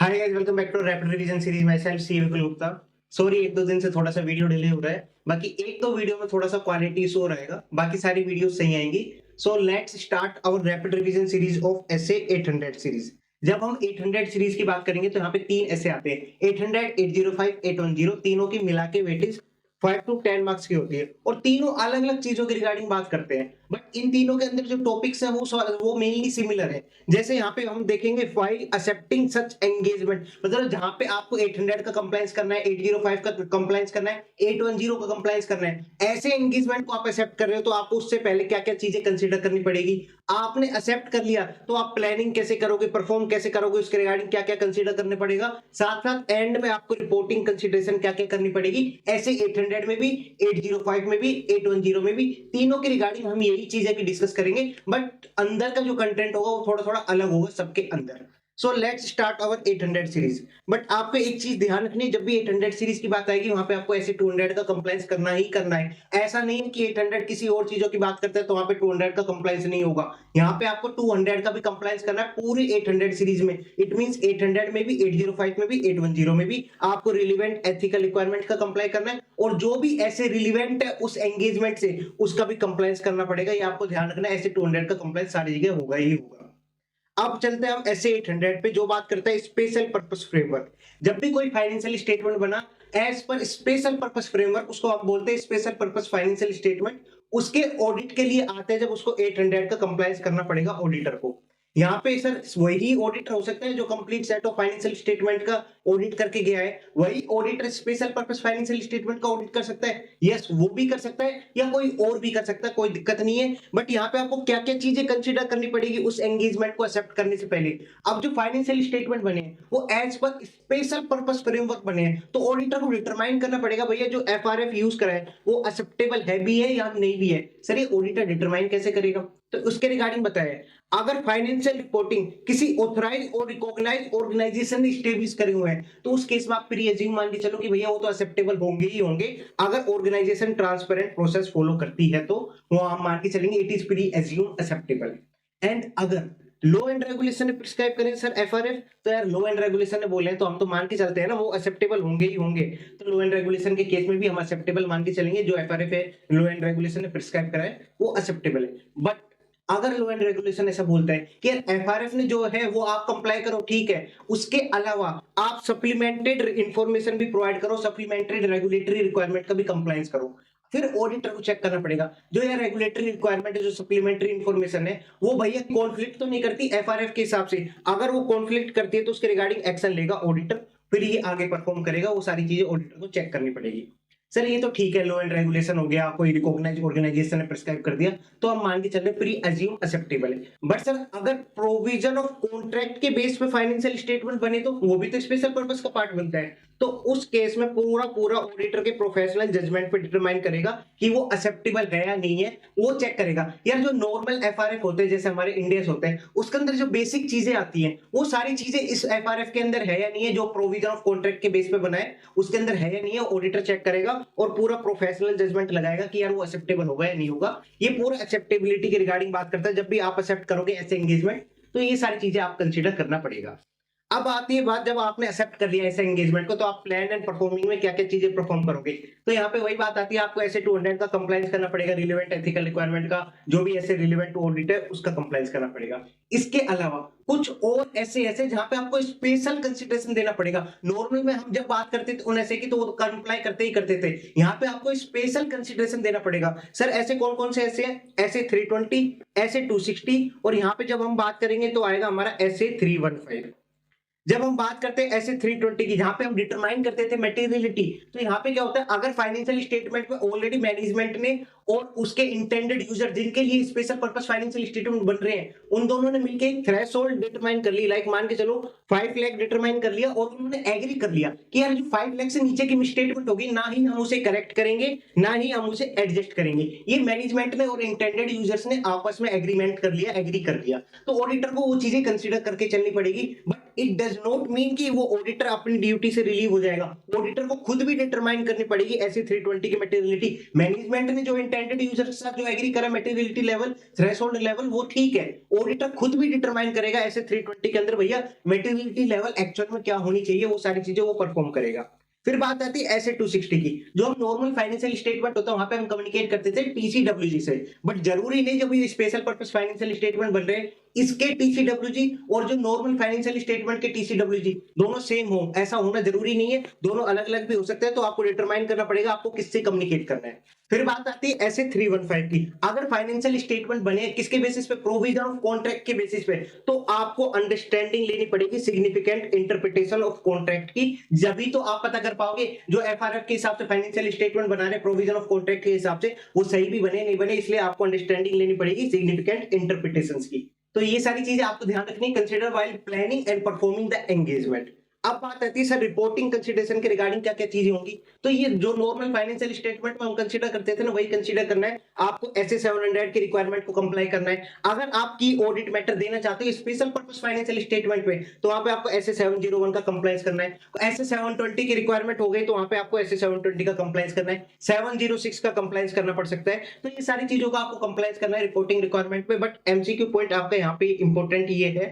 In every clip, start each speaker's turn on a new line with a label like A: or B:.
A: Hi guys, welcome back to rapid revision series. Myself C Vipul Gupta. Sorry, एक दो दिन से थोड़ा सा वीडियो डिले हो रहा है। बाकी एक दो वीडियो में थोड़ा सा क्वालिटी इशू रहेगा, बाकी सारी वीडियो सही आएंगी। So let's start our rapid revision series of SA 800 series. जब हम 800 सीरीज की बात करेंगे तो यहाँ पे तीन ऐसे आते हैं, 800, 805, 810। तीनों की मिला के वेटेज 5 to 10 मार्क्स की होती है और तीनों अलग अलग चीजों के रिगार्डिंग बात करते हैं। बट इन तीनों के अंदर जो टॉपिक्स हैं वो मेनली सिमिलर है। जैसे यहाँ पे हम देखेंगे फाइल एक्सेप्टिंग सच एंगेजमेंट, मतलब जहां पे आपको 800 का कंप्लायंस करना है, 805 का कंप्लायंस करना है, 810 का कंप्लायंस करना है, ऐसे एंगेजमेंट को आप एक्सेप्ट कर रहे हो तो आपको उससे पहले क्या क्या चीजें कंसीडर करनी पड़ेगी। आपने एक्सेप्ट कर लिया तो आप प्लानिंग कैसे करोगे, परफॉर्म कैसे करोगे, उसके रिगार्डिंग क्या क्या कंसीडर करने पड़ेगा। साथ साथ एंड में आपको रिपोर्टिंग कंसीडरेशन क्या क्या करनी पड़ेगी। ऐसे 800 में भी, 805 में भी, 810 में भी, तीनों के रिगार्डिंग हम यही चीजें की डिस्कस करेंगे। बट अंदर का जो कंटेंट होगा वो थोड़ा थोड़ा अलग होगा सबके अंदर। So let's start our 800 series. But आपको एक चीज ध्यान रखनी है, जब भी 800 सीरीज की बात आएगी वहां पे आपको ऐसे 200 का कंप्लायंस करना ही करना है। ऐसा नहीं है कि 800 किसी और चीजों की बात करते हैं तो वहां पे 200 का कंप्लायंस नहीं होगा। यहाँ पे आपको 200 का भी कंप्लायंस करना है पूरी 800 सीरीज में। इट मींस 800 में भी, 805 में भी, 810 में भी आपको रिलेवेंट एथिकल रिक्वायरमेंट का कंप्लाई करना है और जो भी ऐसे रिलेवेंट है उस एंगेजमेंट से उसका भी कंप्लायंस करना पड़ेगा। ये आपको ध्यान रखना है, ऐसे 200 का कंप्लायंस सारी जगह होगा ही होगा। अब चलते हैं हम ऐसे 800 पे, जो बात करता है स्पेशल पर्पस फ्रेमवर्क। जब भी कोई फाइनेंशियल स्टेटमेंट बना as per special purpose framework, उसको हम बोलते हैं स्पेशल पर्पस फाइनेंशियल स्टेटमेंट। उसके ऑडिट के लिए आते हैं जब उसको 800 का कंप्लायंस करना पड़ेगा ऑडिटर को। यहाँ पे सर वही ऑडिटर हो सकता है जो complete set of financial statement का ऑडिट करके गया है। वही auditor special purpose financial statement का ऑडिट कर सकता है। यस, वो भी कर सकता है या कोई और भी कर सकता है, कोई दिक्कत नहीं है। बट यहाँ पे आपको क्या क्या चीजें कंसीडर करनी पड़ेगी उस एंगेजमेंट को एक्सेप्ट करने से पहले। अब जो फाइनेंशियल स्टेटमेंट बने हैं वो as per special purpose framework बने हैं, तो ऑडिटर को डिटरमाइन करना पड़ेगा भैया जो एफआरएफ यूज करा है वो एक्सेप्टेबल है भी है या नहीं भी है। सर ये ऑडिटर डिटरमाइन कैसे करेगा, तो उसके रिगार्डिंग बताया। अगर फाइनेंशियल रिपोर्टिंग किसी ऑथराइज और रिकॉग्नाइज ऑर्गेनाइजेशन ने स्टेब्लिश करे हुए हैं तो उस केस में आप प्री एज्यूम मान के चलो कि भैया वो तो एक्सेप्टेबल होंगे ही होंगे। अगर ऑर्गेनाइजेशन ट्रांसपेरेंट प्रोसेस फॉलो करती है तो वो हम मान के चलेंगे it is pre assume acceptable. And अगर लॉ एंड रेगुलेशन ने प्रिस्क्राइब करें सर एफआरएफ, तो यार लॉ एंड रेगुलेशन ने बोले तो हम तो मान के चलते हैं ना वो एक्सेप्टेबल होंगे ही होंगे। तो लॉ एंड रेगुलेशन के केस में भी हम एक्सेप्टेबल मान के चलेंगे, जो एफआरएफ है लॉ एंड रेगुलेशन ने प्रिस्क्राइब करा है वो एक्सेप्टेबल है। बट अगर लॉ एंड रेगुलेशन ऐसा बोलता है कि एफआरएफ ने जो है वो आप कंप्लाई करो, ठीक है, उसके अलावा आप सप्लीमेंटेड इंफॉर्मेशन भी प्रोवाइड करो, सप्लीमेंट्री रेगुलेटरी रिक्वायरमेंट का भी कंप्लायंस करो। फिर ऑडिटर को चेक करना पड़ेगा जो ये रेगुलेटरी रिक्वायरमेंट है, जो सप्लीमेंट्री इंफॉर्मेशन है, वो भैया कॉन्फ्लिक्ट तो नहीं करती एफआरएफ के हिसाब से। अगर वो कॉन्फ्लिक्ट करती है तो उसके रिगार्डिंग एक्शन लेगा ऑडिटर, फिर ये आगे परफॉर्म करेगा। वो सारी चीजें ऑडिटर को चेक करनी पड़ेगी। सर ये तो ठीक है, लॉ एंड रेगुलेशन हो गया, कोई रिकॉग्नाइज्ड ऑर्गेनाइजेशन ने प्रिस्क्राइब कर दिया तो हम मान के चल रहे प्री एज्यूम एक्सेप्टेबल है। बट सर अगर प्रोविजन ऑफ कॉन्ट्रैक्ट के बेस पे फाइनेंशियल स्टेटमेंट बने तो वो भी तो स्पेशल पर्पस का पार्ट बनता है। तो उस केस में पूरा पूरा ऑडिटर के प्रोफेशनल जजमेंट पे डिटरमाइन करेगा कि वो एक्सेप्टेबल है या नहीं है। वो चेक करेगा यार जो नॉर्मल एफआरएफ होते हैं जैसे हमारे इंडियस होते हैं उसके अंदर जो बेसिक चीजें आती हैं वो सारी चीजें इस एफआरएफ के अंदर है या नहीं है, जो प्रोविजन ऑफ कॉन्ट्रैक्ट के बेस पे बना है उसके अंदर है या नहीं है, ऑडिटर चेक करेगा और पूरा प्रोफेशनल जजमेंट लगाएगा कि यार वो एक्सेप्टेबल होगा या नहीं होगा। ये पूरा एक्सेप्टेबिलिटी के रिगार्डिंग बात करता है। जब भी आप एक्सेप्ट करोगे ऐसे एंगेजमेंट तो ये सारी चीजें आप कंसीडर करना पड़ेगा। अब आती है बात, जब आपने एक्सेप्ट कर लिया ऐसे एंगेजमेंट को तो आप प्लान एंड परफॉर्मिंग में क्या क्या चीजें परफॉर्म करोगे। तो यहाँ पे वही बात आती है, आपको ऐसे 200 का कंप्लायंस करना पड़ेगा, रिलेवेंट एथिकल रिक्वायरमेंट का, जो भी ऐसे रिलेवेंट ऑडिट है उसका कंप्लायंस करना पड़ेगा। इसके अलावा कुछ और ऐसे ऐसे जहां पे आपको स्पेशल कंसीडरेशन देना पड़ेगा। नॉर्मल में हम जब बात करते थे उन ऐसे की तो वो कंप्लाई करते ही करते थे, यहाँ पे आपको स्पेशल कंसीडरेशन देना पड़ेगा। सर ऐसे कौन कौन से ऐसे हैं, ऐसे 320, ऐसे 260 और यहाँ पे जब हम बात करेंगे तो आएगा हमारा ऐसे 315। जब हम बात करते हैं ऐसे 320 की, जहां पे हम डिटरमाइन करते थे मटेरियलिटी, तो यहाँ पे क्या होता है, अगर फाइनेंशियल स्टेटमेंट में ऑलरेडी मैनेजमेंट ने और उसके इंटेंडेड यूजर जिनके लिए स्पेशल पर्पस फाइनेंशियल स्टेटमेंट बन रहे हैं उन दोनों ने मिलकर एक थ्रेशोल्ड डिटरमाइन कर ली, लाइक मान के चलो 5 लाख डिटरमाइन कर लिया और उन्होंने एग्री कर लिया कि यार जो 5 लाख से नीचे की स्टेटमेंट होगी ना ही हम उसे करेक्ट करेंगे ना ही हम उसे एडजस्ट करेंगे। ये मैनेजमेंट ने और इंटेंडेड यूजर्स ने आपस में एग्रीमेंट कर लिया, एग्री कर लिया, तो ऑडिटर को वो चीजें कंसीडर करके चलनी पड़ेगी। But it does not mean कि वो ऑडिटर अपनी ड्यूटी से रिलीव हो जाएगा। ऑडिटर को खुद भी डिटरमाइन करनी पड़ेगी ऐसी 320 की मटेरियलिटी। मैनेजमेंट ने जो इंटेंडेड स्टैंडर्ड यूजर के साथ जो एग्री करा मटेरियलिटी लेवल, थ्रेशोल्ड लेवल, वो ठीक है। ऑडिटर खुद भी डिटरमाइन करेगा ऐसे 320 के अंदर भैया मटेरियलिटी लेवल एक्चुअल में क्या होनी चाहिए, वो सारी चीजें वो परफॉर्म करेगा। फिर बात आती है ऐसे 260 की, जो हम नॉर्मल फाइनेंशियल स्टेटमेंट होता है वहां पे हम कम्युनिकेट करते थे टीसीडब्ल्यूजी से, बट जरूरी नहीं जब ये स्पेशल पर्पस फाइनेंशियल स्टेटमेंट बन रहे हैं इसके टीसीडब्ल्यूजी और जो नॉर्मल फाइनेंशियल स्टेटमेंट के टीसीडब्ल्यूजी दोनों सेम हो, ऐसा होना जरूरी नहीं है, दोनों अलग अलग भी हो सकते हैं। तो आपको डिटरमाइन करना पड़ेगा आपको किससे कम्युनिकेट करना है। फिर बात आती है ऐसे 315 की, अगर फाइनेंशियल स्टेटमेंट बने किसके बेसिस पे, प्रोविजन ऑफ कॉन्ट्रैक्ट के बेसिस पे, तो आपको अंडरस्टैंडिंग लेनी पड़ेगी सिग्निफिकेंट इंटरप्रिटेशन ऑफ कॉन्ट्रैक्ट की, जब तो आप पता कर पाओगे जो एफआरएफ के हिसाब से फाइनेंशियल स्टेटमेंट बना रहे प्रोविजन ऑफ कॉन्ट्रैक्ट के हिसाब से वो सही भी बने नहीं बने, इसलिए आपको अंडरस्टैंडिंग लेनी पड़ेगी सिग्निफिकेंट इंटरप्रिटेशंस की। तो ये सारी चीजें आपको ध्यान रखनी, consider while planning and performing the engagement. अब बात आती है सर रिपोर्टिंग कंसीडरेशन के रिगार्डिंग क्या क्या चीजें होंगी। तो ये जो नॉर्मल फाइनेंशियल स्टेटमेंट में हम कंसीडर करते थे ना, वही कंसीडर करना है आपको। एसए 700 की रिक्वायरमेंट को कंप्लाई करना है। अगर आप की ऑडिट मैटर देना चाहते हो स्पेशल पर्पस फाइनेंशियल स्टेटमेंट पे, तो वहां पे आपको एसए 701 का कंप्लायंस करना है। एसए 720 की रिक्वायरमेंट हो गई तो वहां पे आपको एसए 720 का कंप्लायंस करना है। 706 का कंप्लायंस करना पड़ सकता है। तो ये सारी चीजों का आपको कंप्लायंस करना है रिपोर्टिंग रिक्वायरमेंट पे। बट एमसीक्यू पॉइंट आपका यहाँ पे इंपॉर्टेंट ये है,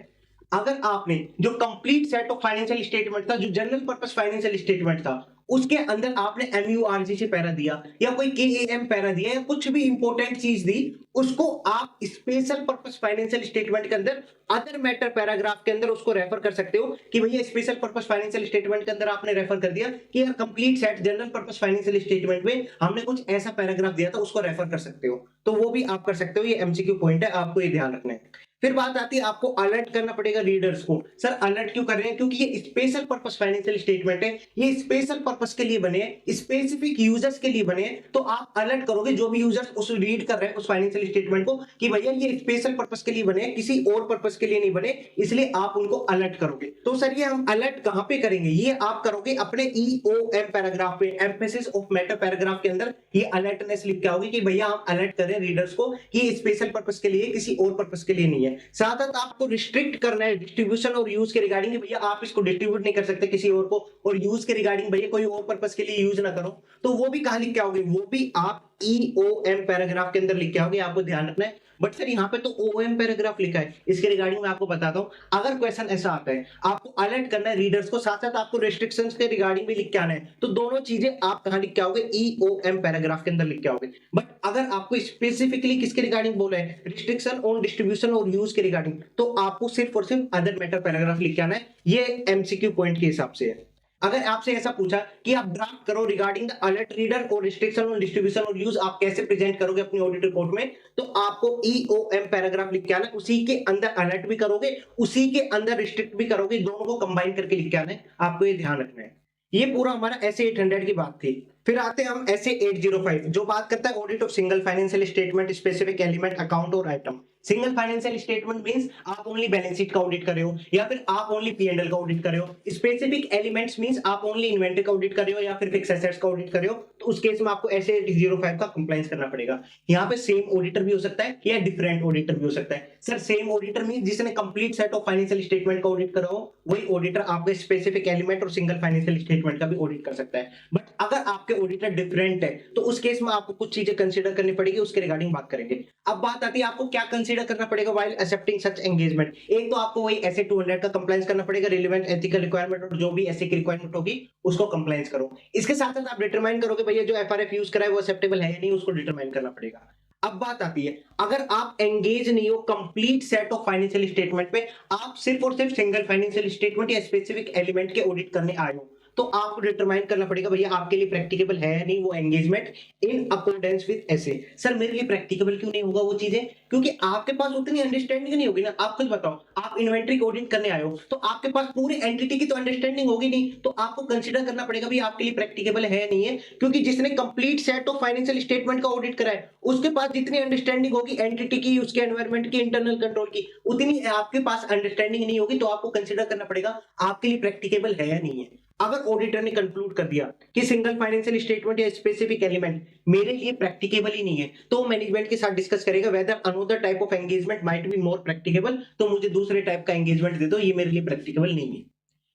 A: अगर आपने जो complete set of financial statement था, जो जनरल पर्पस फाइनेंशियल स्टेटमेंट था, उसके अंदर आपने एमयूआरजीसी पैरा दिया या कोई केएएम पैरा दिया या कुछ भी इंपॉर्टेंट चीज दी, उसको आप स्पेशल पर्पस फाइनेंशियल स्टेटमेंट के अंदर अदर मैटर पैराग्राफ के अंदर उसको रेफर कर सकते हो कि भैया स्पेशल पर्पस फाइनेंशियल स्टेटमेंट के अंदर आपने रेफर कर दिया कि यार complete set general purpose financial statement में हमने कुछ ऐसा पैराग्राफ दिया था, उसको रेफर कर सकते हो। तो वो भी आप कर सकते हो, ये एमसीक्यू पॉइंट है, आपको ये ध्यान रखना है। फिर बात आती है आपको अलर्ट करना पड़ेगा रीडर्स को। सर अलर्ट क्यों कर रहे हैं? क्योंकि ये स्पेशल पर्पस फाइनेंशियल स्टेटमेंट है, ये स्पेशल पर्पस के लिए बने हैं, स्पेसिफिक यूजर्स के लिए बने हैं। तो आप अलर्ट करोगे जो भी यूजर्स उस रीड कर रहे हैं उस फाइनेंशियल स्टेटमेंट को कि भैया ये स्पेशल पर्पस के लिए बने हैं, किसी और पर्पस के लिए नहीं बने, इसलिए आप उनको अलर्ट करोगे। तो सर ये हम अलर्ट कहां पे करेंगे? ये आप करोगे अपने ईओएम पैराग्राफ पे, एम्फेसिस ऑफ मैटर पैराग्राफ के अंदर ये अलर्टनेस लिख के आओगे कि भैया हम अलर्ट करें रीडर्स को कि स्पेशल पर्पस के लिए, किसी और पर्पस के लिए नहीं है। साथ साथ आपको रिस्ट्रिक्ट करना है डिस्ट्रीब्यूशन और यूज के रिगार्डिंग, भैया आप इसको डिस्ट्रीब्यूट नहीं कर सकते किसी और को, और यूज के रिगार्डिंग भैया कोई और पर्पस के लिए यूज ना करो। तो वो भी कहां लिख के आओगे? वो भी आप ईओएम पैराग्राफ के अंदर लिख के आओगे, आपको ध्यान रखना है। बट सर यहाँ पे तो ओएम पैराग्राफ लिखा है, इसके रिगार्डिंग मैं आपको बताता हूं। अगर क्वेश्चन ऐसा आता है आपको अलर्ट करना है रीडर्स को, साथ साथ आपको रेस्ट्रिक्शंस के रिगार्डिंग भी लिख के आना है, तो दोनों चीजें आप कहां लिख के आओगे? ईओएम पैराग्राफ के अंदर लिख के आओगे। बट अगर आपको स्पेसिफिकली किसके रिगार्डिंग बोला है, रिस्ट्रिक्शन ऑन डिस्ट्रीब्यूशन और यूज के रिगार्डिंग, तो आपको सिर्फ और सिर्फ अदर मैटर पैराग्राफ लिख के आना है। ये एमसीक्यू पॉइंट के हिसाब से है। अगर आपसे ऐसा पूछा कि आप ड्राफ्ट करो रिगार्डिंग द अलर्ट रीडर और रिस्ट्रिक्शन ऑन डिस्ट्रीब्यूशन और यूज, आप कैसे प्रेजेंट करोगे अपनी ऑडिट रिपोर्ट में, तो आपको ईओएम पैराग्राफ लिख के आना, उसी के अंदर अलर्ट भी करोगे, उसी के अंदर रिस्ट्रिक्ट भी करोगे, दोनों को कंबाइन करके लिख के आना है, आपको ये ध्यान रखना है। ये पूरा हमारा एसए 800 की बात थी। फिर आते हैं हम एसए 805 जो बात करता है audit of single financial statement, specific element, account और item. Single financial statement means आप ओनली बैलेंस शीट का ऑडिट कर रहे हो या फिर आप ओनली पी&एल का ऑडिट कर रहे हो। स्पेसिफिक एलिमेंट्स मींस आप ओनली इन्वेंटरी का ऑडिट कर रहे हो या फिर फिक्स एसेट्स का ऑडिट कर रहे हो, तो उस केस में आपको एसए 805 का कंप्लायंस करना पड़ेगा। यहाँ पे सेम ऑडिटर भी हो सकता है या डिफरेंट ऑडिटर भी हो सकता है। सर सेम ऑडिटर मींस जिसने complete set of financial statement का ऑडिट करा हो, वही ऑडिटर आपके स्पेसिफिक एलिमेंट और सिंगल फाइनेंशियल स्टेटमेंट का भी ऑडिट कर सकता है। बट अगर आपके ऑडिटर डिफरेंट है तो उस केस में आपको कुछ चीजें कंसीडर करनी पड़ेगी, उसके रिगार्डिंग बात करेंगे। अब बात आती है आपको क्या कंसीडर करना पड़ेगा व्हाइल एक्सेप्टिंग सच एंगेजमेंट। एक तो आपको वही एसए 200 का कंप्लायंस करना पड़ेगा, रिलेवेंट एथिकल रिक्वायरमेंट और जो भी एसए की रिक्वायरमेंट होगी उसको कंप्लायंस करो। इसके साथ साथ आप डिटरमाइन करोगे भैया जो एफआरएफ यूज करा है वो एक्सेप्टेबल है या नहीं, उसको डिटरमाइन करना पड़ेगा। अब बात आती है अगर आप एंगेज नहीं हो complete set of financial statement पे, आप सिर्फ और सिर्फ सिंगल फाइनेंशियल स्टेटमेंट या स्पेसिफिक एलिमेंट के ऑडिट करने आए हो, तो आपको डिटरमाइन करना पड़ेगा भैया आपके लिए प्रैक्टिकेबल है या नहीं वो engagement in accordance with SA. Sir मेरे लिए प्रैक्टिकेबल क्यों नहीं होगा वो चीजें? क्योंकि आपके पास उतनी अंडरस्टैंडिंग नहीं होगी ना। आप खुद बताओ, आप इन्वेंटरी को ऑडिट करने आए हो तो आपके पास पूरी एंटिटी की तो अंडरस्टैंडिंग होगी नहीं, तो आपको कंसीडर करना पड़ेगा भी आपके लिए प्रैक्टिकेबल है नहीं है। क्योंकि जिसने complete set of financial statement का ऑडिट करा है उसके पास जितनी अंडरस्टैंडिंग होगी एंटिटी की, उसके एनवायरमेंट की, इंटरनल कंट्रोल की, उतनी आपके पास अंडरस्टैंडिंग नहीं होगी। तो आपको कंसीडर करना पड़ेगा आपके लिए प्रैक्टिकेबल है या नहीं है। अगर ऑडिटर ने कंक्लूड कर दिया कि सिंगल फाइनेंशियल स्टेटमेंट या स्पेसिफिक एलिमेंट मेरे लिए प्रैक्टिकेबल ही नहीं है, तो मैनेजमेंट के साथ डिस्कस करेगा whether another type of engagement might be more practicable, तो मुझे दूसरे टाइप का एंगेजमेंट दे दो, ये मेरे लिए प्रैक्टिकेबल नहीं है।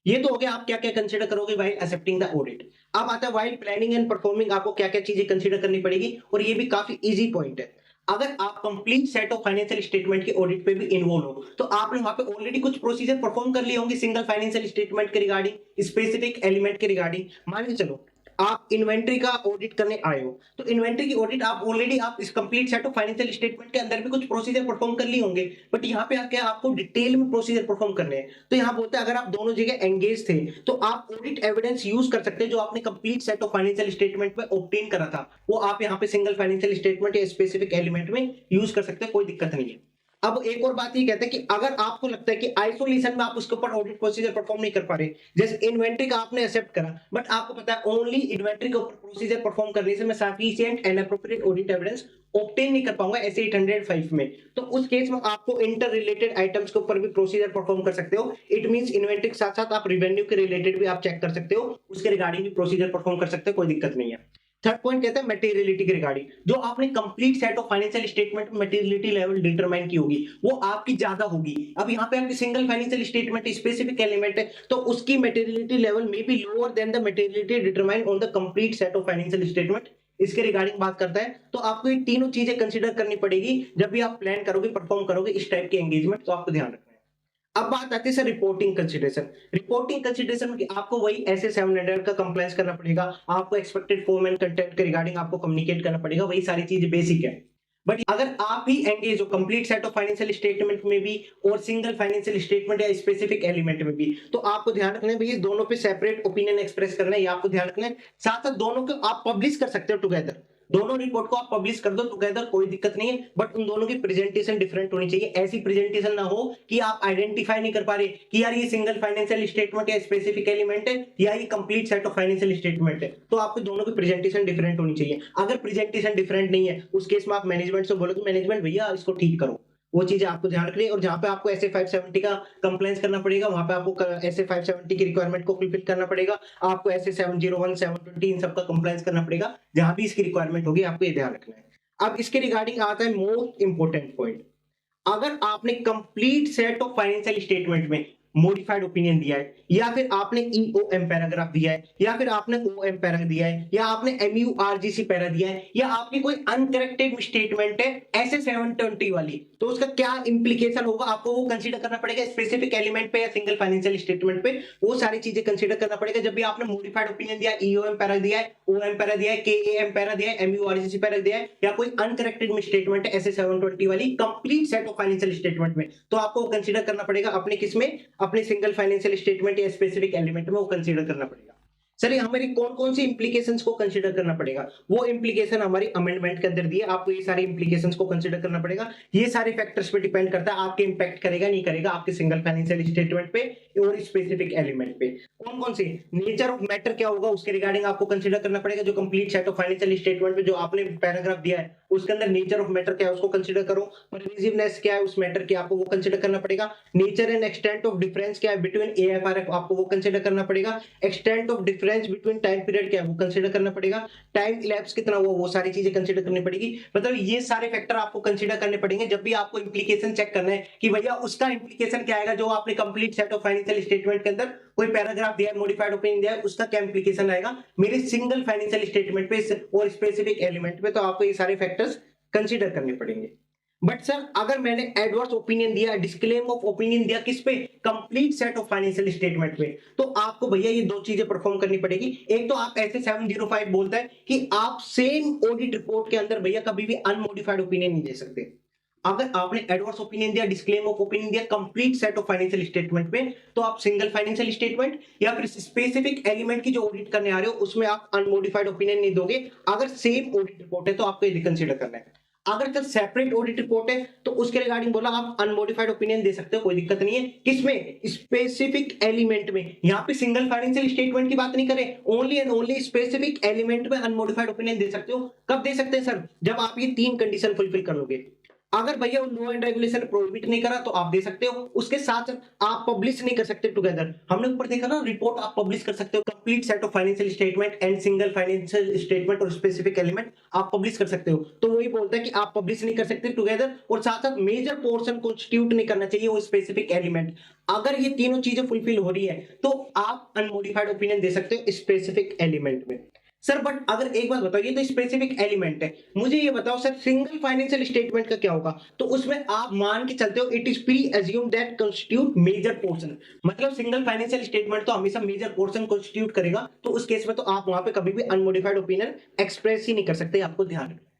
A: ये तो हो गया आप क्या-क्या कंसीडर करोगे व्हाइल एक्सेप्टिंग द ऑडिट। अब आता है व्हाइल प्लानिंग एंड परफॉर्मिंग आपको क्या-क्या चीजें कंसीडर करनी पड़ेगी और ये भी काफी ईजी पॉइंट है। अगर आप complete set of financial statement के ऑडिट पे भी इन्वॉल्व हो, तो आपने वहां पे ऑलरेडी कुछ प्रोसीजर परफॉर्म कर लिए होंगे सिंगल फाइनेंशियल स्टेटमेंट के रिगार्डिंग, स्पेसिफिक एलिमेंट के रिगार्डिंग। मान के चलो आप इन्वेंट्री का ऑडिट करने आए हो, तो इन्वेंट्री की ऑडिट आप ऑलरेडी आप इस complete set of financial statement के अंदर भी कुछ प्रोसीजर परफॉर्म कर लिए होंगे, बट यहाँ पे आके आपको डिटेल में प्रोसीजर परफॉर्म करने हैं। तो यहाँ बोलते हैं अगर आप दोनों जगह एंगेज थे, तो आप ऑडिट एविडेंस यूज कर सकते हैं जो आपने complete set of financial statement में ऑब्टेन करा था, वो आप यहाँ पे सिंगल फाइनेंशियल स्टेटमेंट या स्पेसिफिक एलिमेंट में यूज कर सकते हैं, कोई दिक्कत नहीं है। अब एक और बात ये कहते हैं कि अगर आपको लगता है कि आइसोलेशन में आप उसके ऊपर ऑडिट प्रोसीजर परफॉर्म नहीं कर पा रहे, जैसे इन्वेंट्री का आपने एक्सेप्ट करा, बट आपको पता है ओनली इन्वेंट्री के ऊपर प्रोसीजर परफॉर्म करने से मैं sufficient and appropriate audit evidence obtain नहीं कर पाऊंगा ऐसे 805 में, तो उस केस में आपको इंटर रिलेटेड आइटम्स के ऊपर भी प्रोसीजर परफॉर्म कर सकते हो। इट मींस इन्वेंट्री के साथ साथ आप रेवेन्यू के रिलेटेड भी आप चेक कर सकते हो, उसके रिगार्डिंग भी प्रोसीजर परफॉर्म कर सकते हो, कोई दिक्कत नहीं है। थर्ड पॉइंट कहता है मटेरियलिटी के रिगार्डिंग, जो आपने complete set of financial statement में मटेरियलिटी लेवल डिटरमाइन की होगी वो आपकी ज्यादा होगी। अब यहाँ पे आपकी single financial statement specific element है, तो उसकी मटेरियलिटी लेवल में be lower than the materiality determine on the complete set of financial statement. इसके रिगार्डिंग बात करता है, तो आपको ये तीनों चीजें कंसीडर करनी पड़ेगी जब भी आप प्लान करोगे, परफॉर्म करोगे इस टाइप के एंगेजमेंट, तो आपको ध्यान रखना है। अब बात आती है sir reporting consideration. Reporting consideration में आपको वही ऐसे 700 का कंप्लायंस करना पड़ेगा, आपको एक्सपेक्टेड फॉर्म एंड कंटेंट के रिगार्डिंग आपको कम्युनिकेट करना पड़ेगा, वही सारी चीजें बेसिक है। बट अगर आप ही एंगेज हो complete set of financial statement में भी और सिंगल फाइनेंशियल स्टेटमेंट या स्पेसिफिक एलिमेंट में भी, तो आपको ध्यान रखना है भैया दोनों पे सेपरेट ओपिनियन एक्सप्रेस करना है, ये आपको ध्यान रखना है। साथ साथ दोनों को आप पब्लिश कर सकते हो टुगेदर, दोनों रिपोर्ट को आप पब्लिश कर दो टुगेदर, कोई दिक्कत नहीं है, बट उन दोनों की प्रेजेंटेशन डिफरेंट होनी चाहिए। ऐसी प्रेजेंटेशन ना हो कि आप आइडेंटिफाई नहीं कर पा रहे कि यार ये सिंगल फाइनेंशियल स्टेटमेंट या स्पेसिफिक एलिमेंट है या ये complete set of financial statement है, तो आपको दोनों की प्रेजेंटेशन डिफरेंट होनी चाहिए। अगर प्रेजेंटेशन डिफरेंट नहीं है, उस केस में आप मैनेजमेंट से बोलो कि मैनेजमेंट भैया इसको ठीक करो, वो चीजें आपको ध्यान रखनी है। और जहां पे आपको ऐसे 570 का कंप्लायंस करना पड़ेगा, वहां पे आपको ऐसे 570 की रिक्वायरमेंट को फुलफिल करना पड़ेगा, आपको ऐसे 701 720 इन सबका कंप्लायंस करना पड़ेगा, जहां भी इसकी रिक्वायरमेंट होगी आपको ये ध्यान रखना है। अब इसके रिगार्डिंग आता है मोस्ट इंपोर्टेंट पॉइंट, अगर आपने complete set of financial statement में मॉडिफाइड ओपिनियन दिया है, या फिर आपने ईओएम पैराग्राफ दिया है, या फिर आपने ओएम पैरा दिया है, या आपने एमयूआरजीसी पैरा दिया है, या आपकी कोई अनकरेक्टेड स्टेटमेंट है ऐसे 720 वाली, तो उसका क्या इंप्लीकेशन होगा आपको वो कंसीडर करना पड़ेगा स्पेसिफिक एलिमेंट पे या सिंगल फाइनेंशियल स्टेटमेंट पे, वो सारी चीजें कंसीडर करना पड़ेगा जब भी आपने मॉडिफाइड ओपिनियन दिया, ईओएम पैरा दिया है, ओएम पैरा दिया है, केएएम पैरा दिया है, एमयूआरजीसी पैरा दिया है, या कोई अनकरेक्टेड स्टेटमेंट है ऐसे 720 वाली complete set of financial statement में, तो आपको कंसीडर करना पड़ेगा अपने किसमें, अपने सिंगल फाइनेंशियल स्टेटमेंट या स्पेसिफिक एलिमेंट में वो कंसीडर करना पड़ेगा। सर हमारी कौन कौन सी इंप्लीकेशंस को कंसीडर करना पड़ेगा, वो इंप्लीकेशन हमारी अमेंडमेंट के अंदर दी है, आपको ये सारे इंप्लीकेशंस को कंसीडर करना पड़ेगा। ये सारे फैक्टर्स पे डिपेंड करता है आपके इंपैक्ट करेगा नहीं करेगा आपके सिंगल फाइनेंशियल स्टेटमेंट पे और स्पेसिफिक एलिमेंट पे। कौन कौन से नेचर ऑफ मैटर क्या होगा उसके रिगार्डिंग आपको कंसीडर करना पड़ेगा, जो complete set of financial statement पे जो आपने पैराग्राफ दिया है उसके अंदर नेचर ऑफ मैटर क्या है उसको कंसीडर करो, परमिसिवनेस क्या है उस मैटर की आपको वो कंसीडर करना पड़ेगा, nature and extent of difference क्या है बिटवीन एएफआरएफ आपको वो कंसीडर करना पड़ेगा, extent of difference between time period क्या है वो कंसीडर करना पड़ेगा, टाइम इलैप्स कितना हुआ वो सारी चीजें कंसीडर करनी पड़ेगी। मतलब ये सारे फैक्टर आपको कंसीडर करने पड़ेंगे जब भी आपको इंप्लीकेशन चेक करना है कि भैया उसका इंप्लीकेशन क्या आएगा, जो आपने complete set of financial statement के अंदर कोई पैराग्राफ दिया है, मॉडिफाइड ओपिनियन दिया है, उसका क्या इंप्लीकेशन आएगा मेरे सिंगल फाइनेंशियल स्टेटमेंट पे और स्पेसिफिक एलिमेंट पे, तो आपको ये सारे फैक्टर्स कंसीडर करने पड़ेंगे। बट सर अगर मैंने एडवर्स ओपिनियन दिया, डिस्क्लेम ऑफ ओपिनियन दिया किस पे, complete set of financial statement पे, तो आपको भैया ये दो चीजें परफॉर्म करनी पड़ेगी। एक तो आप ऐसे 705 बोलता है कि आप सेम ऑडिट रिपोर्ट के अंदर भैया कभी भी अनमोडिफाइड ओपिनियन नहीं दे सकते। अगर आपने एडवर्स ओपिनियन दिया, डिस्क्लेम ऑफ ओपिनियन दिया complete set of financial statement में, तो आप सिंगल फाइनेंशियल स्टेटमेंट या फिर स्पेसिफिक एलिमेंट की जो ऑडिट करने आ रहे हो उसमें आप अनमोडिफाइड ओपिनियन नहीं दोगे। अगर सेम ऑडिट रिपोर्ट है तो आपको ये कंसीडर करना है। अगर सर सेपरेट ऑडिट रिपोर्ट है तो उसके रिगार्डिंग बोला आप अनमोडिफाइड ओपिनियन दे सकते हो, कोई दिक्कत नहीं है। किसमें, स्पेसिफिक एलिमेंट में। यहाँ पे सिंगल फाइनेंशियल स्टेटमेंट की बात नहीं करें, only and only specific element में अनमोडिफाइड ओपिनियन दे सकते हो। कब दे सकते हैं सर, जब आप ये तीन कंडीशन फुलफिल कर लोगे। अगर भैया लॉ एंड रेगुलेशन प्रोहिबिट नहीं करा तो आप दे सकते हो, उसके साथ आप पब्लिश नहीं कर सकते टुगेदर। हमने ऊपर देखा ना, रिपोर्ट आप पब्लिश कर सकते हो, complete set of financial statement and single financial statement और स्पेसिफिक एलिमेंट आप पब्लिश कर सकते हो। तो वही बोलता है कि आप पब्लिश नहीं कर सकते टुगेदर, और साथ साथ मेजर पोर्शन कॉन्स्टिट्यूट नहीं करना चाहिए वो स्पेसिफिक एलिमेंट। अगर ये तीनों चीजें फुलफिल हो रही है तो आप अनमोडिफाइड ओपिनियन दे सकते हो स्पेसिफिक एलिमेंट में। सर बट अगर एक बात बताओ, ये तो स्पेसिफिक एलिमेंट है, मुझे ये बताओ सर सिंगल फाइनेंशियल स्टेटमेंट का क्या होगा? तो उसमें आप मान के चलते हो it is presume that constitute major portion, मतलब सिंगल फाइनेंशियल स्टेटमेंट तो हमेशा मेजर पोर्शन कंस्टिट्यूट करेगा, तो उस केस में तो आप वहां पे कभी भी अनमोडिफाइड ओपिनियन एक्सप्रेस ही नहीं कर सकते, आपको ध्यान रखना।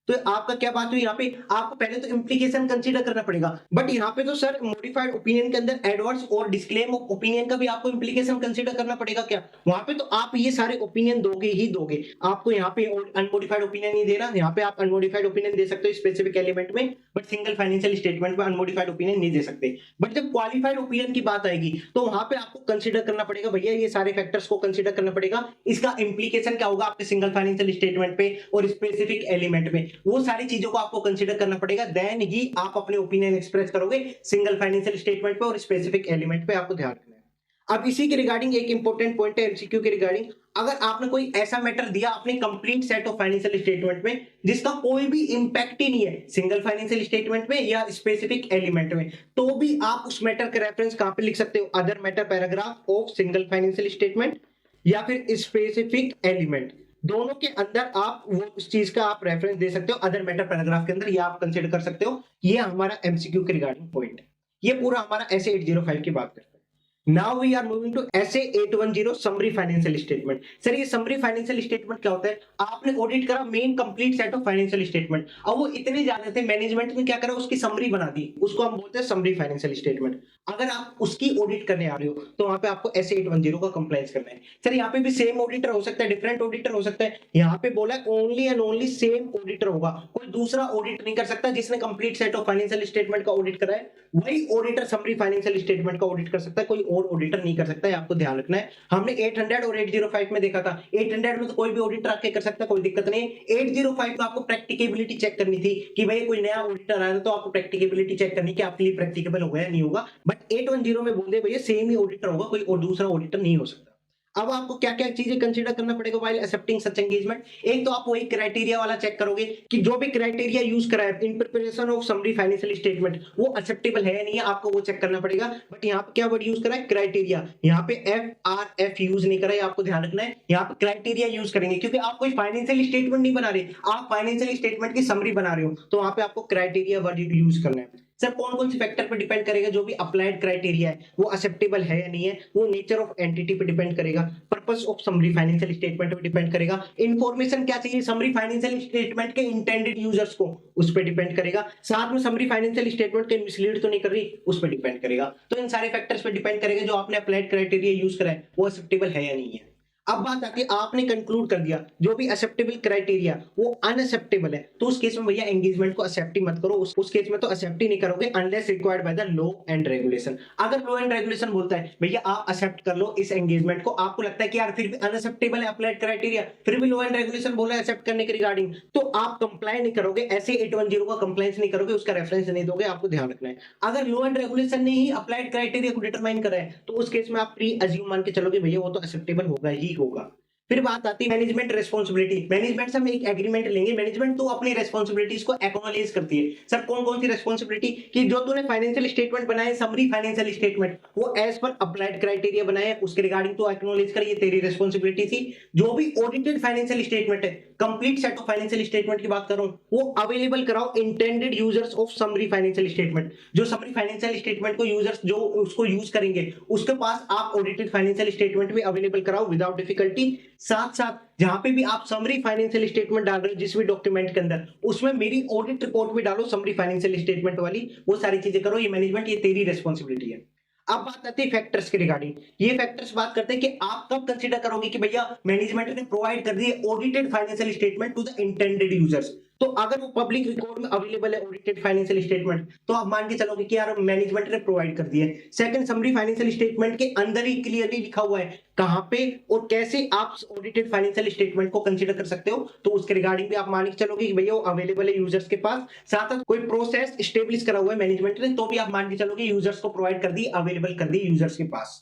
A: तो आपका क्या बात हुई यहाँ पे, आपको पहले तो इंप्लीकेशन कंसीडर करना पड़ेगा, बट यहाँ पे तो सर मॉडिफाइड ओपिनियन के अंदर एडवर्स और डिस्क्लेम ऑफ ओपिनियन का भी आपको इंप्लीकेशन कंसीडर करना पड़ेगा क्या? वहां पे तो आप ये सारे ओपिनियन दोगे ही दोगे, आपको यहाँ पे अनमोडिफाइड ओपिनियन नहीं देना, यहाँ पे आप अनमोडिफाइड ओपिनियन दे सकते हो स्पेसिफिक एलिमेंट में, बट सिंगल फाइनेंशियल स्टेटमेंट में अनमोडिफाइड ओपिनियन नहीं दे सकते। बट जब क्वालिफाइड ओपिनियन की बात आएगी तो वहां पे आपको कंसीडर करना पड़ेगा, भैया ये सारे फैक्टर्स को कंसीडर करना पड़ेगा, इसका इंप्लीकेशन क्या होगा आपके सिंगल फाइनेंशियल स्टेटमेंट पे और स्पेसिफिक एलिमेंट में, वो सारी चीजों को आपको कंसीडर करना पड़ेगा, देन ही आप अपने ओपिनियन एक्सप्रेस करोगे सिंगल फाइनेंशियल स्टेटमेंट पे और स्पेसिफिक एलिमेंट पे, आपको ध्यान रखना है। अब इसी के रिगार्डिंग एक इंपॉर्टेंट पॉइंट है एमसीक्यू के रिगार्डिंग, अगर आपने कोई ऐसा मैटर दिया अपने complete set of financial statement में जिसका कोई भी इंपैक्ट ही नहीं है सिंगल फाइनेंशियल स्टेटमेंट में या स्पेसिफिक एलिमेंट में, तो भी आप उस मैटर का रेफरेंस कहां पे लिख सकते हो? Other matter paragraph of single financial statement या फिर स्पेसिफिक एलिमेंट, दोनों के अंदर आप वो उस चीज का आप रेफरेंस दे सकते हो, अदर मैटर पैराग्राफ के अंदर, ये आप कंसीडर कर सकते हो। ये हमारा एमसीक्यू के रिगार्डिंग पॉइंट है, ये पूरा हमारा ऐसे 805 की बात करता है। Now we are moving to SA 810 summary financial statement. Sir ये समरी फाइनेंशियल स्टेटमेंट क्या होता है? आपने ऑडिट करा मेन complete set of financial statement, अब वो इतने ज्यादा थे, मैनेजमेंट ने क्या करा, उसकी समरी बना दी, उसको हम बोलते हैं समरी फाइनेंशियल स्टेटमेंट। अगर आप उसकी ऑडिट करने आ रहे हो तो वहां पे आपको ऐसे 810 का कंप्लायंस करना है। सर यहाँ पे भी सेम ऑडिटर हो सकता है, डिफरेंट ऑडिटर हो सकता है, यहाँ पे बोला है only and only same auditor होगा, कोई दूसरा ऑडिट नहीं कर सकता। जिसने complete set of financial statement का ऑडिट करा है वही ऑडिटर समरी फाइनेंशियल स्टेटमेंट का ऑडिट कर सकता है, कोई और ऑडिटर नहीं कर सकता है, आपको ध्यान रखना है। हमने 800 और 805 में देखा था, 800 में तो कोई भी ऑडिटर आके कर सकता है, कोई दिक्कत नहीं है। 805 में आपको प्रैक्टिकेबिलिटी चेक करनी थी कि भाई कोई नया ऑडिटर आया तो आपको प्रैक्टिकेबिलिटी चेक करनी कि आपके लिए प्रैक्टिकेबल होगा या नहीं होगा, बट 810 में बोल दे भैया सेम ही ऑडिटर होगा, कोई और दूसरा ऑडिटर नहीं हो सकता। अब आपको क्या क्या चीजें कंसीडर करना पड़ेगा व्हाइल एक्सेप्टिंग सच एंगेजमेंट? एक तो आप वही क्राइटेरिया वाला चेक करोगे कि जो भी क्राइटेरिया यूज करा है in preparation of summary financial statement वो एक्सेप्टेबल है या नहीं है, आपको वो चेक करना पड़ेगा। बट यहाँ पे क्या वर्ड यूज करा है? क्राइटेरिया। यहाँ पे FRF यूज नहीं करा है, आपको ध्यान रखना है, यहाँ पे क्राइटेरिया यूज करेंगे, क्योंकि आप कोई फाइनेंशियल स्टेटमेंट नहीं बना रहे, आप फाइनेंशियल स्टेटमेंट की समरी बना रहे हो, तो वहां पे आपको क्राइटेरिया वर्ड यूज करना है। सर कौन कौन से फैक्टर पर डिपेंड करेगा? जो भी अप्लाइड क्राइटेरिया है वो एक्सेप्टेबल है या नहीं है, वो नेचर ऑफ एंटिटी पे डिपेंड करेगा, purpose of summary financial statement पे डिपेंड करेगा, इंफॉर्मेशन क्या चाहिए समरी फाइनेंशियल स्टेटमेंट के इंटेंडेड यूजर्स को, उस पर डिपेंड करेगा, साथ में समरी फाइनेंशियल स्टेटमेंट के मिसलीड तो नहीं कर रही, उस पर डिपेंड करेगा। तो इन सारे फैक्टर्स पे डिपेंड करेगा जो आपने अप्लाइड क्राइटेरिया यूज करा है वो एक्सेप्टेबल है या नहीं है। अब बात आती है, आपने कंक्लूड कर दिया जो भी एक्सेप्टेबल क्राइटेरिया वो अनएक्सेप्टेबल है, तो उस केस में भैया एंगेजमेंट को एक्सेप्ट ही मत करो, उस केस में तो एक्सेप्ट ही नहीं करोगे unless required by the law and regulation. अगर लॉ एंड रेगुलेशन बोलता है भैया आप एक्सेप्ट कर लो इस एंगेजमेंट को, आपको लगता है कि यार फिर भी अनएक्सेप्टेबल है अप्लाइड क्राइटेरिया, फिर भी लॉ एंड रेगुलेशन बोला है एक्सेप्ट करने के रिगार्डिंग, तो आप कंप्लाई नहीं करोगे, ऐसे 810 का कंप्लायंस नहीं करोगे, उसका रेफरेंस नहीं दोगे, आपको ध्यान रखना है। अगर लॉ एंड रेगुलेशन ने ही अप्लाइड क्राइटेरिया को डिटरमाइन करा है तो उस केस में आप प्री अज्यूम मान के चलोगे भैया वो तो एक्सेप्टेबल होगा ही होगा। फिर बात आती है मैनेजमेंट रिस्पांसिबिलिटी। मैनेजमेंट से हम एक एग्रीमेंट लेंगे, मैनेजमेंट तो अपनी रिस्पांसिबिलिटीज को एक्नॉलेज करती है। सर कौन कौन सी रिस्पांसिबिलिटी? कि जो तूने फाइनेंशियल स्टेटमेंट बनाए समरी फाइनेंशियल स्टेटमेंट वो एज पर अप्लाइड क्राइटेरिया बनाए, उसके रिगार्डिंग तो एक्नॉलेज कर, ये तेरी रिस्पांसिबिलिटी थी। जो भी ऑडिटेड फाइनेंशियल स्टेटमेंट है, complete set of financial statement की बात कर रहा हूं, वो अवेलेबल कराओ intended users of summary financial statement. जो समरी फाइनेंशियल स्टेटमेंट को यूजर्स जो उसको यूज करेंगे उसके पास आप ऑडिटेड फाइनेंशियल स्टेटमेंट भी अवेलेबल कराओ विदाउट डिफिकल्टी। साथ साथ जहां पे भी आप समरी फाइनेंशियल स्टेटमेंट डाल रहे हो जिस भी डॉक्यूमेंट के अंदर, उसमें मेरी ऑडिट रिपोर्ट भी डालो समरी फाइनेंशियल स्टेटमेंट वाली, वो सारी चीजें करो। ये मैनेजमेंट, ये तेरी रिस्पांसिबिलिटी है। अब बात आती है फैक्टर्स के रिगार्डिंग। ये फैक्टर्स बात करते हैं कि आप कब कंसीडर करोगे कि भैया मैनेजमेंट ने प्रोवाइड कर दी audited financial statement to the intended users, तो अगर वो पब्लिक रिकॉर्ड में अवेलेबल है ऑडिटेड फाइनेंशियल स्टेटमेंट, तो आप मान के चलोगे कि यार मैनेजमेंट ने प्रोवाइड कर दिया है। सेकंड, समरी फाइनेंशियल स्टेटमेंट के अंदर ही क्लियरली लिखा हुआ है कहां पे और कैसे आप ऑडिटेड फाइनेंशियल स्टेटमेंट को कंसीडर कर सकते हो, तो उसके रिगार्डिंग भी आप मान के चलोगे कि भैया वो अवेलेबल है यूजर्स के पास। साथ साथ कोई प्रोसेस स्टेब्लिश करा हुआ है मैनेजमेंट ने, तो भी आप मान के चलोगे यूजर्स को प्रोवाइड कर दी, अवेलेबल कर दी यूजर्स के पास।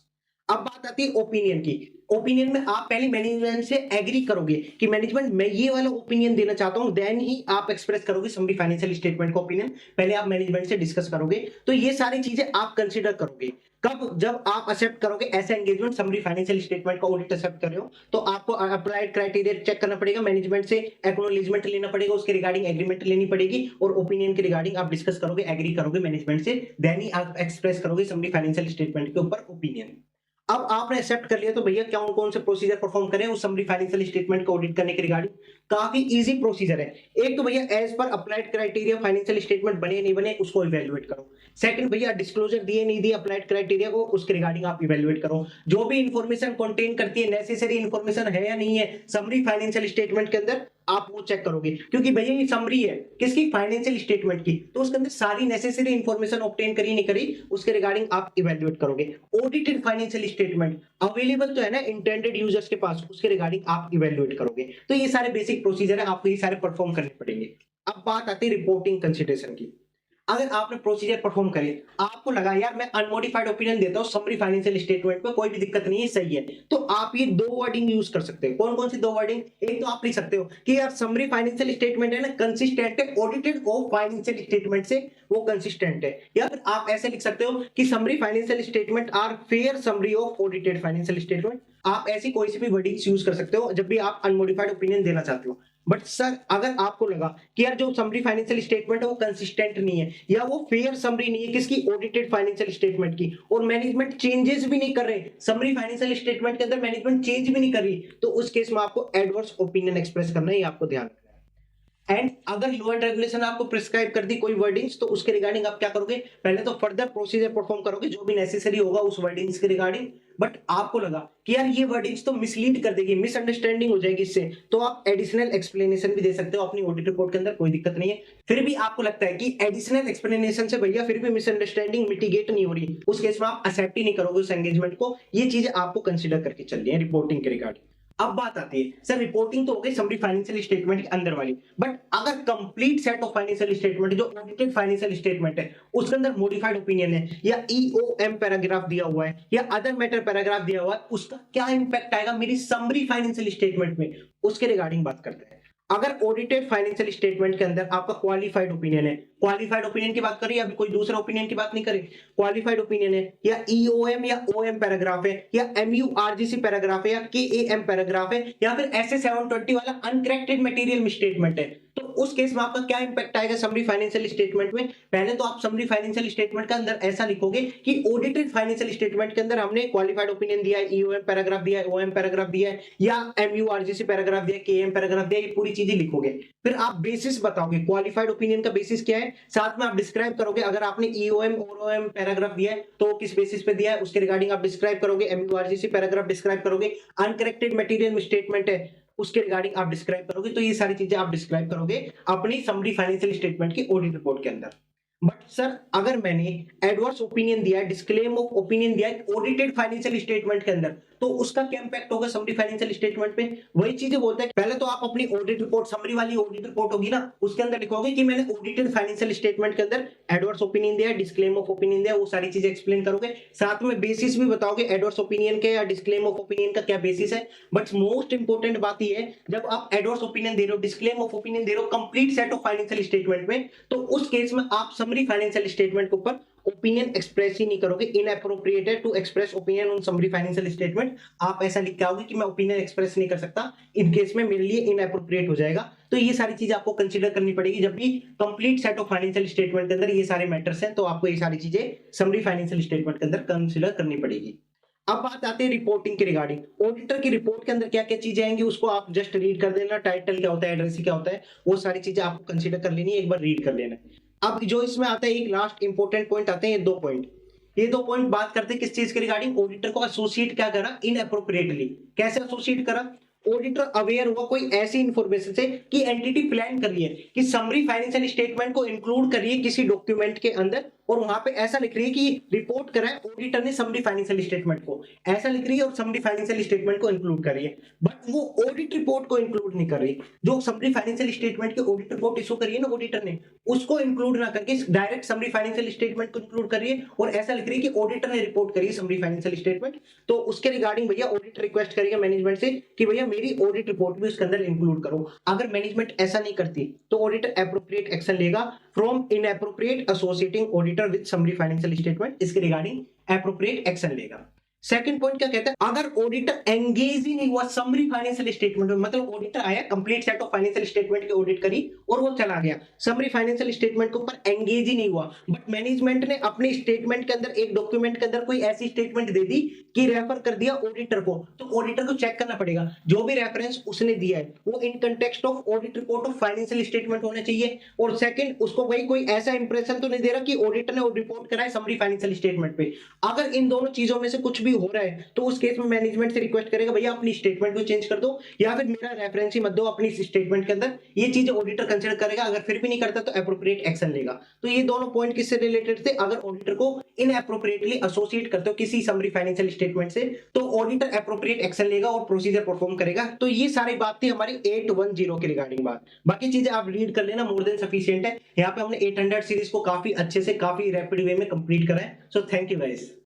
A: अब बात आती है ओपिनियन की। ओपिनियन में आप पहले मैनेजमेंट से एग्री करोगे कि मैनेजमेंट मैं ये वाला ओपिनियन देना चाहता हूं, देन ही आप एक्सप्रेस करोगे समरी फाइनेंशियल स्टेटमेंट का ओपिनियन। पहले आप मैनेजमेंट से डिस्कस करोगे, तो ये सारी चीजें आप कंसीडर करोगे कब, जब आप एक्सेप्ट करोगे ऐसा एंगेजमेंट, समरी फाइनेंशियल स्टेटमेंट का ऑडिट एक्सेप्ट कर रहे हो, तो आपको अप्लाइड क्राइटेरिया चेक करना पड़ेगा, मैनेजमेंट से एक्नॉलेजमेंट लेना पड़ेगा, उसके रिगार्डिंग एग्रीमेंट लेनी पड़ेगी, और ओपिनियन के रिगार्डिंग आप डिस्कस करोगे, एग्री करोगे मैनेजमेंट से, देन ही आप एक्सप्रेस करोगे समरी फाइनेंशियल स्टेटमेंट के ऊपर ओपिनियन। अब आपने एक्सेप्ट कर लिया, तो भैया क्या कौन से प्रोसीजर परफॉर्म करें उस समरी फाइनेंशियल स्टेटमेंट को ऑडिट करने के रिगार्डिंग? काफी इजी प्रोसीजर है। एक तो भैया as per applied criteria financial statement बने नहीं बने उसको इवैल्यूएट करो। सेकंड, भैया डिस्क्लोजर दिए नहीं दिए अप्लाइड क्राइटेरिया को, उसके रिगार्डिंग आप इवैल्यूएट करो। जो भी इंफॉर्मेशन कंटेन करती है, नेसेसरी इंफॉर्मेशन है या नहीं है समरी फाइनेंशियल स्टेटमेंट के अंदर, आप वो चेक करोगे, क्योंकि भैया ये समरी है किसकी, फाइनेंशियल स्टेटमेंट की, तो उसके अंदर सारी नेसेसरी इंफॉर्मेशन ऑब्टेन करी नहीं करी उसके रिगार्डिंग आप इवैल्यूएट करोगे। ऑडिटेड फाइनेंशियल स्टेटमेंट अवेलेबल तो है ना इंटेंडेड यूजर्स के पास, उसके रिगार्डिंग आप इवैल्यूएट करोगे। तो ये सारे बेसिक प्रोसीजर है, आपको ये सारे परफॉर्म करने पड़ेंगे। अब बात आती है रिपोर्टिंग कंसिडरेशन की। अगर आपने प्रोसीजर परफॉर्म करे, आपको लगा यार मैं अनमोडिफाइड ओपिनियन देता हूं समरी फाइनेंशियल स्टेटमेंट पे, कोई भी दिक्कत नहीं है, सही है, तो आप ये दो वर्डिंग यूज कर सकते हो। कौन कौन सी दो वर्डिंग? एक तो आप लिख सकते हो कि यार समरी फाइनेंशियल स्टेटमेंट है ना कंसिस्टेंट है ऑडिटेड ऑफ फाइनेंशियल स्टेटमेंट से, वो कंसिस्टेंट है। या फिर आप ऐसे लिख सकते हो कि summary financial statement are fair summary of audited financial statement. आप ऐसी कोई सी भी वर्डिंग्स यूज कर सकते हो जब भी आप अनमोडिफाइड ओपिनियन देना चाहते हो। बट सर अगर आपको लगा कि यार जो समरी फाइनेंशियल स्टेटमेंट है वो कंसिस्टेंट नहीं है या वो फेयर समरी नहीं है किसकी, ऑडिटेड फाइनेंशियल स्टेटमेंट की, और मैनेजमेंट चेंजेस भी नहीं कर रहे, समरी फाइनेंशियल स्टेटमेंट के अंदर मैनेजमेंट चेंज भी नहीं कर रही, तो उस केस में आपको एडवर्स ओपिनियन एक्सप्रेस करना है, आपको ध्यान रखना है। एंड अगर लॉ एंड रेगुलेशन आपको प्रिस्क्राइब कर दी कोई वर्डिंग्स, तो उसके रिगार्डिंग आप क्या करोगे, पहले तो फर्दर प्रोसीजर परफॉर्म करोगे जो भी नेसेसरी होगा उस वर्डिंग्स के रिगार्डिंग। बट आपको लगा कि यार ये वर्डिंग्स तो मिसलीड कर देगी, मिसअंडरस्टैंडिंग हो जाएगी इससे, तो आप एडिशनल एक्सप्लेनेशन भी दे सकते हो अपनी ऑडिट रिपोर्ट के अंदर, कोई दिक्कत नहीं है। फिर भी आपको लगता है कि एडिशनल एक्सप्लेनेशन से भैया फिर भी मिसअंडरस्टैंडिंग मिटिगेट नहीं हो रही, उस केस में आप एक्सेप्ट ही नहीं करोगे उस एंगेजमेंट को। ये चीजें आपको कंसिडर करके चलनी है रिपोर्टिंग के रिगार्डिंग। अब बात आती है सर रिपोर्टिंग तो हो गई समरी फाइनेंशियल स्टेटमेंट के अंदर वाली, बट अगर complete set of financial statement जो ऑडिटेड फाइनेंशियल स्टेटमेंट है उसके अंदर मॉडिफाइड ओपिनियन है या ईओएम पैराग्राफ दिया हुआ है या अदर मैटर पैराग्राफ दिया हुआ है, उसका क्या इंपैक्ट आएगा मेरी समरी फाइनेंशियल स्टेटमेंट में, उसके रिगार्डिंग बात करते हैं। अगर ऑडिटेड फाइनेंशियल स्टेटमेंट के अंदर आपका क्वालिफाइड ओपिनियन है, क्वालिफाइड ओपिनियन की बात करें अभी कोई दूसरा ओपिनियन की बात नहीं करें, क्वालिफाइड ओपिनियन है या ईओएम या ओएम पैराग्राफ है या एमयूआरजीसी पैराग्राफ है या केएएम पैराग्राफ है या फिर एसए 720 वाला अनकरेक्टेड मटेरियल स्टेटमेंट है, तो उस केस में आपका क्या इंपैक्ट आएगा समरी फाइनेंशियल स्टेटमेंट में? पहले तो आप समरी फाइनेंशियल स्टेटमेंट के अंदर ऐसा लिखोगे कि ऑडिटेड फाइनेंशियल स्टेटमेंट के अंदर हमने क्वालिफाइड ओपिनियन दिया है, ईओएम पैराग्राफ दिया है, ओएम पैराग्राफ दिया है या एमयूआरजीसी पैराग्राफ दिया है, केएम पैराग्राफ दिया है, ये पूरी चीजें लिखोगे। फिर आप बेसिस बताओगे क्वालिफाइड ओपिनियन का बेसिस क्या है, साथ में आप डिस्क्राइब करोगे अगर आपने ईओएम और ओएम पैराग्राफ दिया है तो किस बेसिस पे दिया है उसके रिगार्डिंग आप डिस्क्राइब करोगे, एमयूआरजीसी पैराग्राफ डिस्क्राइब करोगे, अनकरेक्टेड मटेरियल स्टेटमेंट है उसके रिगार्डिंग आप डिस्क्राइब करोगे। तो ये सारी चीजें आप डिस्क्राइब करोगे अपनी समरी फाइनेंशियल स्टेटमेंट की ऑडिट रिपोर्ट के अंदर। बट सर अगर मैंने एडवर्स ओपिनियन दिया है, डिस्क्लेम ऑफ ओपिनियन दिया है ऑडिटेड फाइनेंशियल स्टेटमेंट के अंदर, तो उसका क्या इंपैक्ट होगा समरी फाइनेंशियल स्टेटमेंट पे? वही चीजें बोलते हैं, पहले तो आप अपनी ऑडिट रिपोर्ट समरी वाली ऑडिट रिपोर्ट होगी ना उसके अंदर लिखोगे कि मैंने ऑडिटेड फाइनेंशियल स्टेटमेंट के अंदर एडवर्स ओपिनियन दिया है, डिस्क्लेम ऑफ ओपिनियन दिया है, वो सारी चीजें एक्सप्लेन करोगे, साथ में बेसिस भी बताओगे एडवर्स ओपिनियन के या डिस्क्लेम ऑफ ओपिनियन का क्या बेसिस है। बट मोस्ट इंपोर्टेंट बात यह है जब आप एडवर्स ओपिनियन दे रहे हो, डिस्क्लेम ऑफ ओपिनियन दे रहे हो complete set of financial statement में, तो उस केस में आप समरी फाइनेंशियल स्टेटमेंट के ऊपर ओपिनियन एक्सप्रेस ही नहीं करोगे। इनएप्रोप्रिएट है to express opinion on summary financial statement, आप ऐसा लिख के आओगे कि मैं ओपिनियन एक्सप्रेस नहीं कर सकता, इन केस में मेरे लिए इनएप्रोप्रिएट हो जाएगा। तो ये सारी चीजें आपको कंसीडर करनी पड़ेगी जब भी complete set of financial statement के अंदर ये सारे मैटर्स हैं, तो आपको ये सारी चीजें समरी फाइनेंशियल स्टेटमेंट के अंदर कंसीडर करनी पड़ेगी। अब बात आते हैं रिपोर्टिंग की रिगार्डिंग। ऑडिटर की रिपोर्ट के अंदर क्या क्या चीजें आएंगी उसको आप जस्ट रीड कर देना, टाइटल क्या होता है, एड्रेस क्या होता है, वो सारी चीजें आपको कंसीडर कर लेनी है, एक बार रीड कर लेना। अब जो इसमें आता है एक लास्ट इंपॉर्टेंट पॉइंट आते हैं, ये दो पॉइंट बात करते हैं किस चीज के रिगार्डिंग, ऑडिटर को एसोसिएट क्या करा इनएप्रोप्रिएटली। कैसे एसोसिएट करा? ऑडिटर अवेयर हुआ कोई ऐसी इंफॉर्मेशन से कि एंटिटी प्लान कर रही है कि समरी फाइनेंशियल स्टेटमेंट को इंक्लूड करिए किसी डॉक्यूमेंट के अंदर, और वहां पे ऐसा लिख रही है कि रिपोर्ट करा है ऑडिटर ने समरी फाइनेंशियल स्टेटमेंट को, ऐसा लिख रही है, और समरी फाइनेंशियल स्टेटमेंट को इंक्लूड कर रही है, बट वो ऑडिट रिपोर्ट को इंक्लूड नहीं कर रही। जो समरी फाइनेंशियल स्टेटमेंट की ऑडिट रिपोर्ट इशू करी है ना ऑडिटर ने, उसको इंक्लूड ना करके डायरेक्ट समरी फाइनेंशियल स्टेटमेंट को इंक्लूड कर रही है, और ऐसा लिख रही है कि ऑडिटर ने रिपोर्ट करी है समरी फाइनेंशियल स्टेटमेंट। तो उसके रिगार्डिंग भैया ऑडिटर रिक्वेस्ट करेगा मैनेजमेंट से कि भैया मेरी ऑडिट रिपोर्ट भी उसके अंदर इंक्लूड करो। अगर मैनेजमेंट ऐसा नहीं करती तो ऑडिटर एप्रोप्रिएट एक्शन लेगा from inappropriate associating auditor with summary financial statement, इसके रिगार्डिंग एप्रोप्रिएट एक्शन लेगा। सेकंड पॉइंट क्या कहता है, अगर ऑडिटर एंगेज ही नहीं हुआ समरी फाइनेंशियल स्टेटमेंट में, मतलब ऑडिटर आया complete set of financial statement की ऑडिट करी और वो चला गया, समरी फाइनेंशियल स्टेटमेंट के ऊपर एंगेज ही नहीं हुआ, बट मैनेजमेंट ने अपनी स्टेटमेंट के अंदर एक डॉक्यूमेंट के अंदर कोई ऐसी स्टेटमेंट दे दी कि रेफर कर दिया ऑडिटर को, तो ऑडिटर को चेक करना पड़ेगा जो भी रेफरेंस उसने दिया है वो in context of audit report of financial statement होना चाहिए, और सेकंड उसको भाई कोई ऐसा इंप्रेशन तो नहीं दे रहा कि ऑडिटर ने रिपोर्ट करा है समरी फाइनेंशियल स्टेटमेंट पे। अगर इन दोनों चीजों में से कुछ भी हो रहा है तो उस केस में मैनेजमेंट से रिक्वेस्ट करेगा भैया अपनी स्टेटमेंट को चेंज कर दो या फिर मेरा रेफरेंस ही मत दो अपनी स्टेटमेंट के अंदर, ये चीज ऑडिटर कंसीडर करेगा, अगर फिर भी नहीं करता तो एप्रोप्रिएट एक्शन लेगा। तो ये दोनों पॉइंट किससे रिलेटेड थे, अगर ऑडिटर को इनएप्रोप्रिएटली एसोसिएट करते हो किसी समरी फाइनेंशियल स्टेटमेंट से तो ऑडिटर एप्रोप्रिएट एक्शन लेगा और प्रोसीजर परफॉर्म करेगा। तो ये सारी बात थी हमारी 810 के रिगार्डिंग बात, बाकी चीजें आप रीड कर लेना, मोर देन सफिशिएंट है। यहाँ पे हमने 800 सीरीज को काफी अच्छे से काफी रैपिड वे में कंप्लीट करा है। So thank you guys.